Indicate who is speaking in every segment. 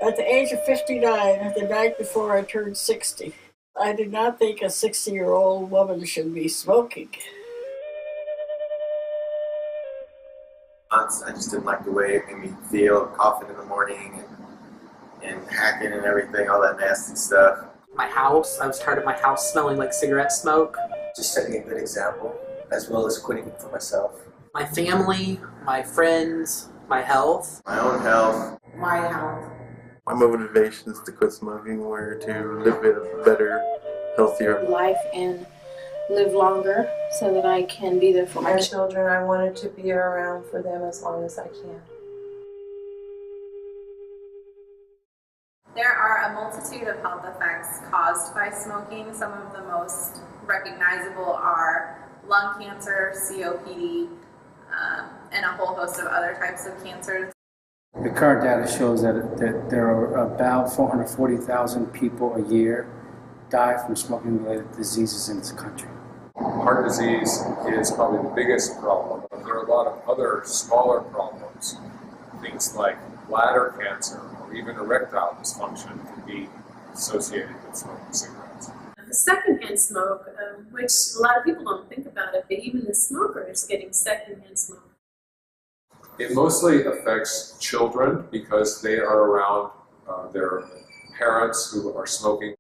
Speaker 1: At the age of 59, the night before I turned 60, I did not think a 60-year-old woman should be smoking.
Speaker 2: I just didn't like the way it made me feel, coughing in the morning and hacking and everything, all that nasty stuff.
Speaker 3: My house, I was tired of my house smelling like cigarette smoke.
Speaker 4: Just setting a good example, as well as quitting it for myself.
Speaker 3: My family, my friends, my health.
Speaker 2: My own health.
Speaker 5: My health.
Speaker 6: My motivations to quit smoking were to live a better, healthier
Speaker 7: life and live longer so that I can be there for my
Speaker 5: children. I wanted to be around for them as long as I can.
Speaker 8: There are a multitude of health effects caused by smoking. Some of the most recognizable are lung cancer, COPD, and a whole host of other types of cancers.
Speaker 9: The current data shows that there are about 440,000 people a year die from smoking-related diseases in this country.
Speaker 10: Heart disease is probably the biggest problem. There are a lot of other smaller problems. Things like bladder cancer or even erectile dysfunction can be associated with smoking cigarettes.
Speaker 11: The secondhand smoke, which a lot of people don't think about it, but even the smoker is getting secondhand smoke.
Speaker 10: It mostly affects children because they are around their parents who are smoking.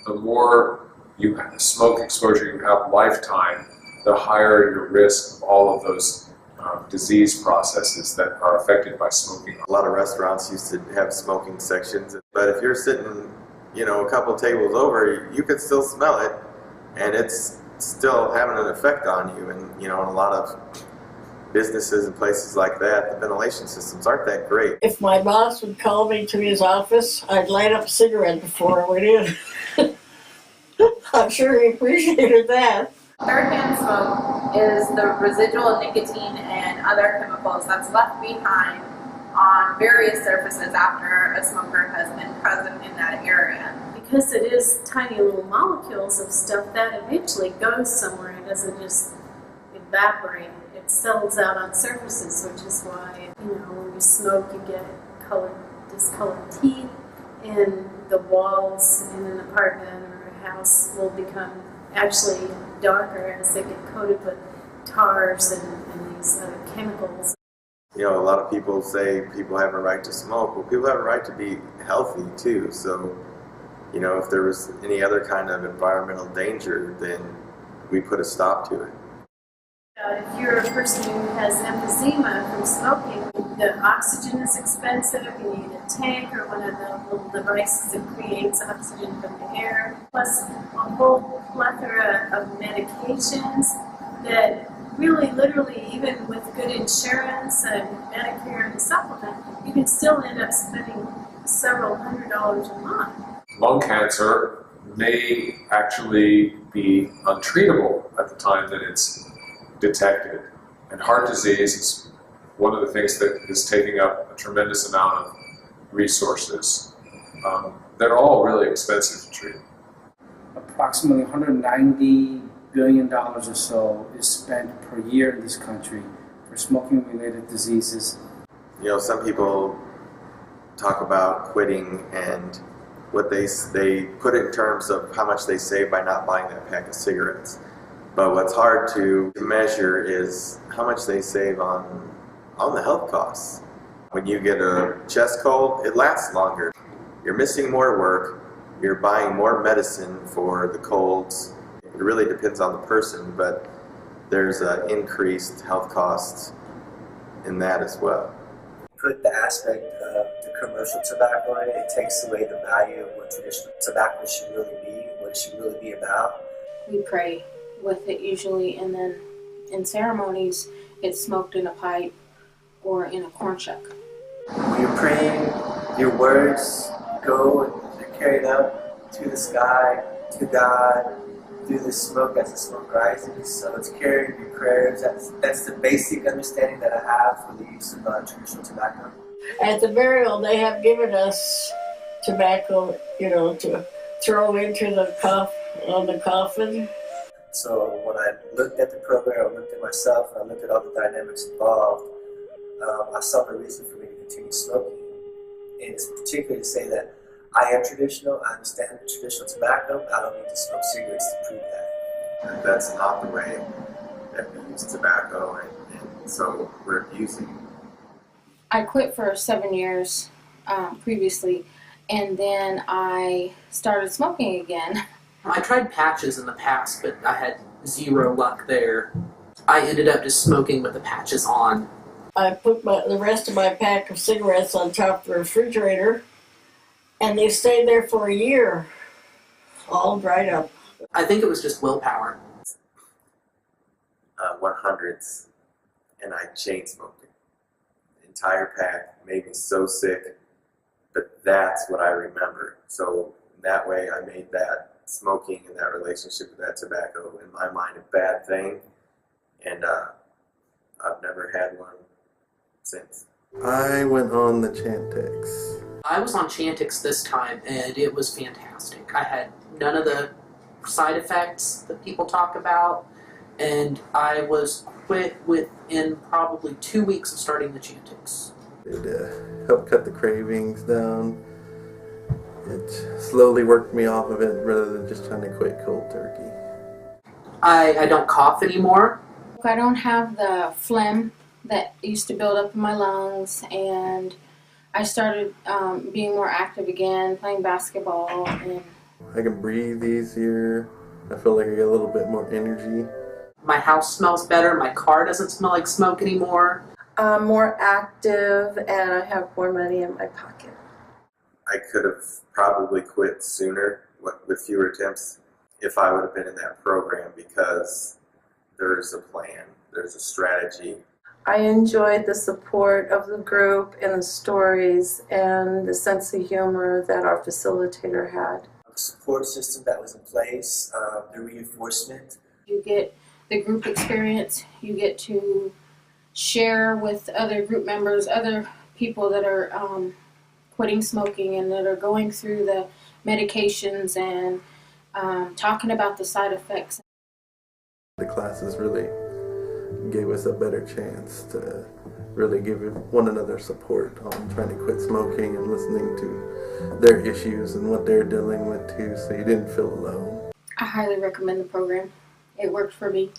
Speaker 10: The more you have smoke exposure you have lifetime, the higher your risk of all of those disease processes that are affected by smoking.
Speaker 2: A lot of restaurants used to have smoking sections, but if you're sitting, a couple tables over, you could still smell it, and it's still having an effect on you. And in a lot of businesses and places like that, the ventilation systems aren't that great.
Speaker 1: If my boss would call me to his office, I'd light up a cigarette before I went in. I'm sure he appreciated that.
Speaker 8: Thirdhand smoke is the residual nicotine and other chemicals that's left behind on various surfaces after a smoker has been present in that area.
Speaker 11: Because it is tiny little molecules of stuff that eventually goes somewhere. It doesn't just evaporate. It settles out on surfaces, which is why, when you smoke, you get discolored teeth, and the walls in an apartment or a house will become actually darker as they get coated with tars and these chemicals.
Speaker 2: A lot of people say people have a right to smoke. Well, people have a right to be healthy too. So, if there was any other kind of environmental danger, then we put a stop to it.
Speaker 11: If you're a person who has emphysema from smoking, the oxygen is expensive. You need a tank or one of the little devices that creates oxygen from the air. Plus a whole plethora of medications that really, literally, even with good insurance and Medicare and supplement, you can still end up spending several $100s a month.
Speaker 10: Lung cancer may actually be untreatable at the time that it's detected. And heart disease is one of the things that is taking up a tremendous amount of resources. They're all really expensive to treat.
Speaker 9: Approximately $190 billion or so is spent per year in this country for smoking-related diseases.
Speaker 2: Some people talk about quitting and what they put it in terms of how much they save by not buying that pack of cigarettes. But what's hard to measure is how much they save on the health costs. When you get a chest cold, it lasts longer. You're missing more work. You're buying more medicine for the colds. It really depends on the person, but there's increased health costs in that as well.
Speaker 4: Put the aspect of the commercial tobacco in it takes away the value of what traditional tobacco should really be, what it should really be about.
Speaker 7: We pray with it usually, and then in ceremonies it's smoked in a pipe or in a corn shuck.
Speaker 4: When you're praying, your words go and they're carried up to the sky, to God, through the smoke as the smoke rises. So it's carrying your prayers. That's the basic understanding that I have for the use of traditional tobacco.
Speaker 1: At the burial, they have given us tobacco, to throw into the coffin.
Speaker 4: So when I looked at the program, I looked at myself, and I looked at all the dynamics involved, I saw the reason for me to continue smoking. it's particularly to say that I am traditional, I understand traditional tobacco, but I don't need to smoke cigarettes to prove that.
Speaker 2: That's not the way that we use tobacco, and so we're abusing.
Speaker 7: I quit for 7 years previously, and then I started smoking again.
Speaker 3: I tried patches in the past, but I had zero luck there. I ended up just smoking with the patches on.
Speaker 1: I put the rest of my pack of cigarettes on top of the refrigerator, and they stayed there for a year, all dried up.
Speaker 3: I think it was just willpower.
Speaker 2: 100s, and I chain smoked it. The entire pack made me so sick, but that's what I remember. So that way I made that smoking and that relationship with that tobacco, in my mind, a bad thing, and I've never had one since.
Speaker 6: I went on the Chantix.
Speaker 3: I was on Chantix this time, and it was fantastic. I had none of the side effects that people talk about, and I was quit within probably 2 weeks of starting the Chantix.
Speaker 6: It helped cut the cravings down. It slowly worked me off of it rather than just trying to quit cold turkey.
Speaker 3: I don't cough anymore.
Speaker 7: I don't have the phlegm that used to build up in my lungs, and I started being more active again, playing basketball. And
Speaker 6: I can breathe easier. I feel like I get a little bit more energy.
Speaker 3: my house smells better. My car doesn't smell like smoke anymore.
Speaker 5: I'm more active and I have more money in my pocket.
Speaker 2: I could have probably quit sooner with fewer attempts if I would have been in that program, because there's a plan, there's a strategy.
Speaker 5: I enjoyed the support of the group and the stories and the sense of humor that our facilitator had.
Speaker 4: The support system that was in place, the reinforcement.
Speaker 7: you get the group experience, you get to share with other group members, other people that are quitting smoking and that are going through the medications and talking about the side effects.
Speaker 6: The classes really gave us a better chance to really give one another support on trying to quit smoking and listening to their issues and what they're dealing with too, so you didn't feel alone.
Speaker 7: I highly recommend the program. It worked for me.